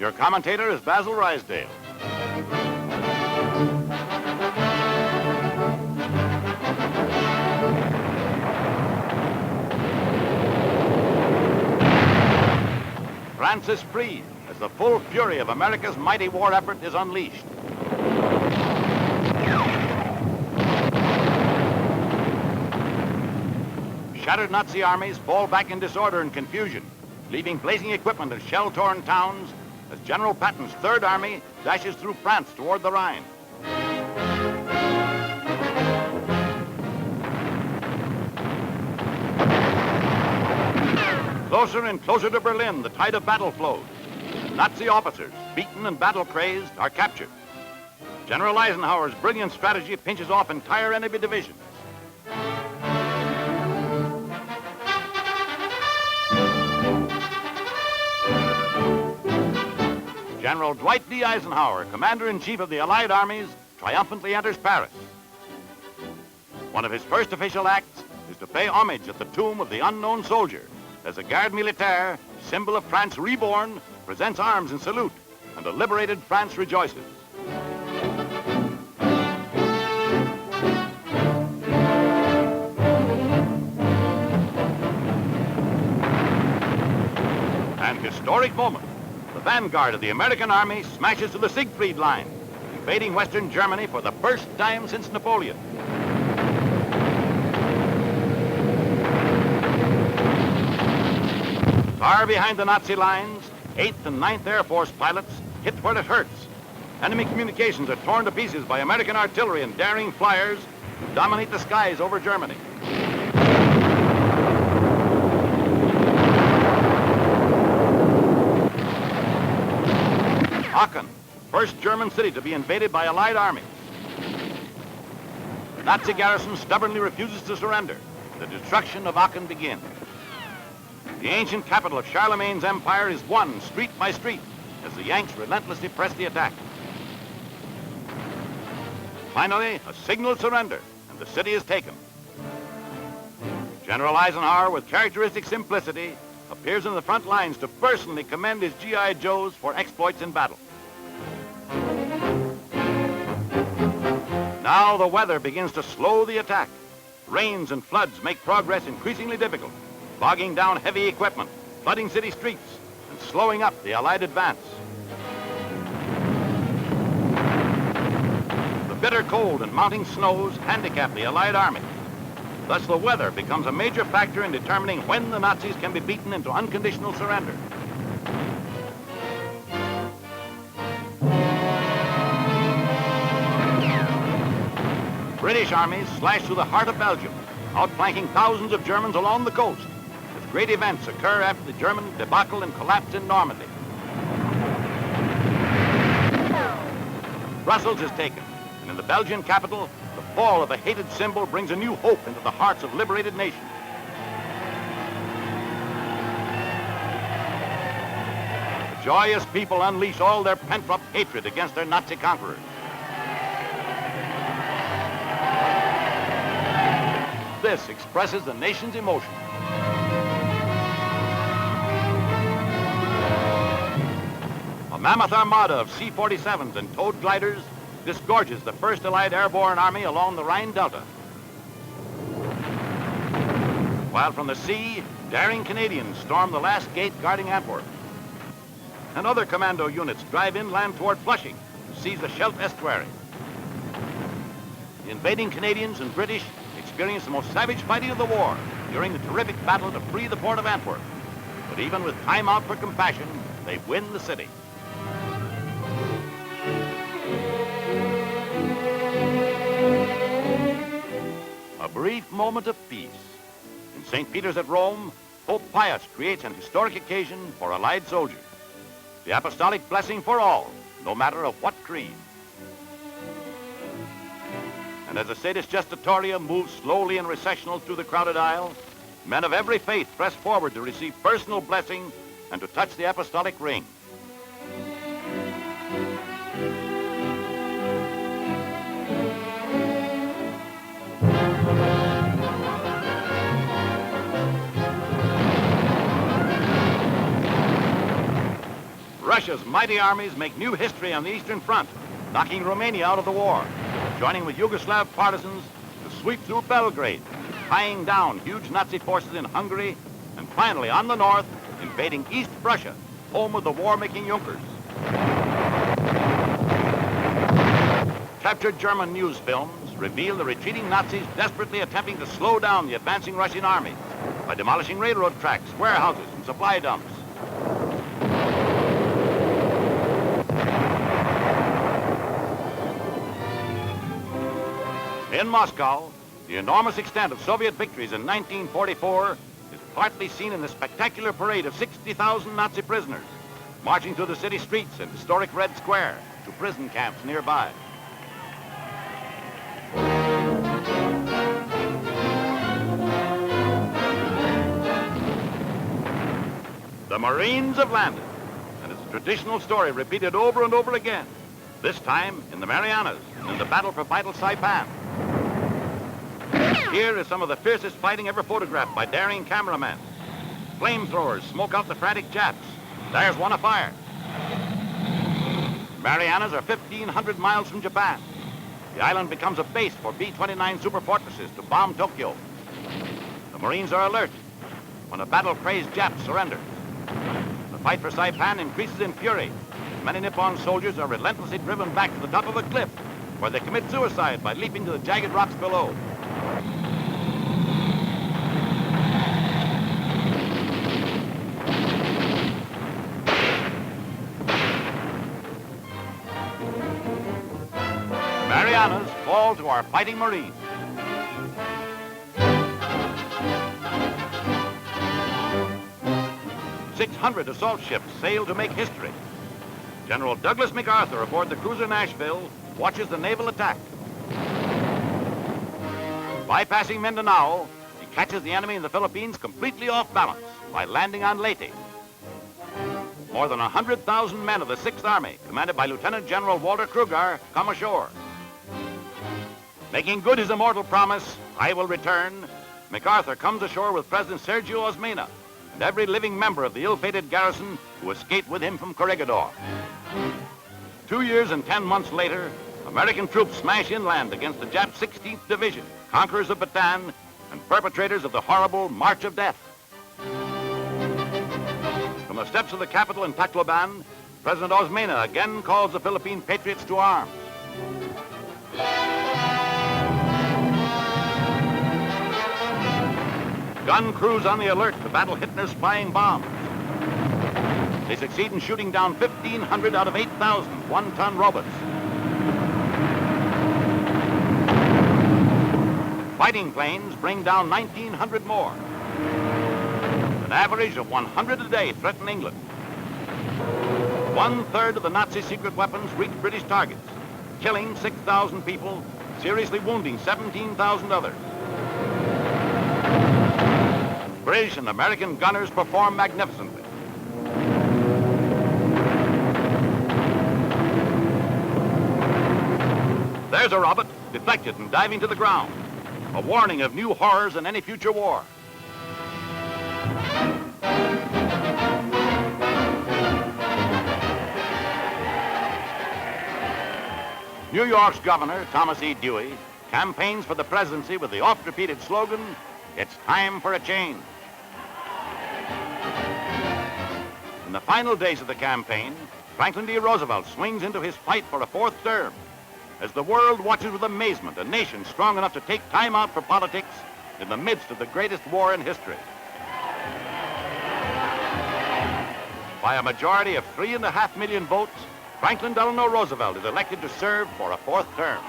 Your commentator is Basil Rysdale. France is free as the full fury of America's mighty war effort is unleashed. Shattered Nazi armies fall back in disorder and confusion, leaving blazing equipment and shell-torn towns as General Patton's Third Army dashes through France toward the Rhine. Closer and closer to Berlin, the tide of battle flows. Nazi officers, beaten and battle-crazed, are captured. General Eisenhower's brilliant strategy pinches off entire enemy divisions. General Dwight D. Eisenhower, Commander-in-Chief of the Allied armies, triumphantly enters Paris. One of his first official acts is to pay homage at the tomb of the unknown soldier, as a Garde Militaire, symbol of France reborn, presents arms in salute, and a liberated France rejoices. An historic moment. The vanguard of the American army smashes to the Siegfried Line, invading Western Germany for the first time since Napoleon. Far behind the Nazi lines, 8th and 9th Air Force pilots hit where it hurts. Enemy communications are torn to pieces by American artillery and daring flyers who dominate the skies over Germany. Aachen, first German city to be invaded by Allied armies. The Nazi garrison stubbornly refuses to surrender. The destruction of Aachen begins. The ancient capital of Charlemagne's empire is won street by street as the Yanks relentlessly press the attack. Finally, a signal surrender, and the city is taken. General Eisenhower, with characteristic simplicity, appears in the front lines to personally commend his G.I. Joes for exploits in battle. Now the weather begins to slow the attack. Rains and floods make progress increasingly difficult, bogging down heavy equipment, flooding city streets, and slowing up the Allied advance. The bitter cold and mounting snows handicap the Allied army. Thus, the weather becomes a major factor in determining when the Nazis can be beaten into unconditional surrender. British armies slash through the heart of Belgium, outflanking thousands of Germans along the coast, as great events occur after the German debacle and collapse in Normandy. Brussels is taken, and in the Belgian capital, the fall of a hated symbol brings a new hope into the hearts of liberated nations. The joyous people unleash all their pent-up hatred against their Nazi conquerors. This expresses the nation's emotion. A mammoth armada of C-47s and towed gliders disgorges the first Allied airborne army along the Rhine Delta. While from the sea, daring Canadians storm the last gate guarding Antwerp. And other commando units drive inland toward Flushing to seize the Scheldt estuary. The invading Canadians and British experience the most savage fighting of the war during the terrific battle to free the port of Antwerp. But even with time out for compassion, they win the city. A brief moment of peace. In St. Peter's at Rome, Pope Pius creates an historic occasion for Allied soldiers. The apostolic blessing for all, no matter of what creed. And as the Sedis Gestatoria moves slowly and recessional through the crowded aisle, men of every faith press forward to receive personal blessing and to touch the apostolic ring. Russia's mighty armies make new history on the Eastern Front, knocking Romania out of the war, joining with Yugoslav partisans to sweep through Belgrade, tying down huge Nazi forces in Hungary, and finally, on the north, invading East Prussia, home of the war-making Junkers. Captured German news films reveal the retreating Nazis desperately attempting to slow down the advancing Russian army by demolishing railroad tracks, warehouses, and supply dumps. In Moscow, the enormous extent of Soviet victories in 1944 is partly seen in the spectacular parade of 60,000 Nazi prisoners marching through the city streets and historic Red Square to prison camps nearby. The Marines have landed, and it's a traditional story repeated over and over again, this time in the Marianas, in the battle for vital Saipan. Here is some of the fiercest fighting ever photographed by daring cameramen. Flamethrowers smoke out the frantic Japs. There's one afire. Marianas are 1,500 miles from Japan. The island becomes a base for B-29 superfortresses to bomb Tokyo. The Marines are alert when a battle-crazed Jap surrenders. The fight for Saipan increases in fury. Many Nippon soldiers are relentlessly driven back to the top of a cliff, where they commit suicide by leaping to the jagged rocks below. Marianas fall to our fighting Marines. "600 assault ships sail to make history. General Douglas MacArthur aboard the cruiser Nashville watches the naval attack. Bypassing Mindanao, he catches the enemy in the Philippines completely off balance by landing on Leyte. More than 100,000 men of the 6th Army, commanded by Lieutenant General Walter Kruger, come ashore. Making good his immortal promise, "I will return," MacArthur comes ashore with President Sergio Osmeña and every living member of the ill-fated garrison who escaped with him from Corregidor. 2 years and 10 months later, American troops smash inland against the Jap 16th Division, conquerors of Bataan and perpetrators of the horrible March of Death. From the steps of the Capitol in Tacloban, President Osmeña again calls the Philippine patriots to arms. Gun crews on the alert to battle Hitler's flying bombs. They succeed in shooting down 1,500 out of 8,000 one-ton robots. Fighting planes bring down 1,900 more. An average of 100 a day threaten England. 1/3 of the Nazi secret weapons reach British targets, killing 6,000 people, seriously wounding 17,000 others. British and American gunners perform magnificently. There's a robot, deflected and diving to the ground. A warning of new horrors in any future war. New York's Governor, Thomas E. Dewey, campaigns for the presidency with the oft-repeated slogan, "It's time for a change." In the final days of the campaign, Franklin D. Roosevelt swings into his fight for a 4th term. As the world watches with amazement a nation strong enough to take time out for politics in the midst of the greatest war in history. By a majority of 3.5 million votes, Franklin Delano Roosevelt is elected to serve for a 4th term.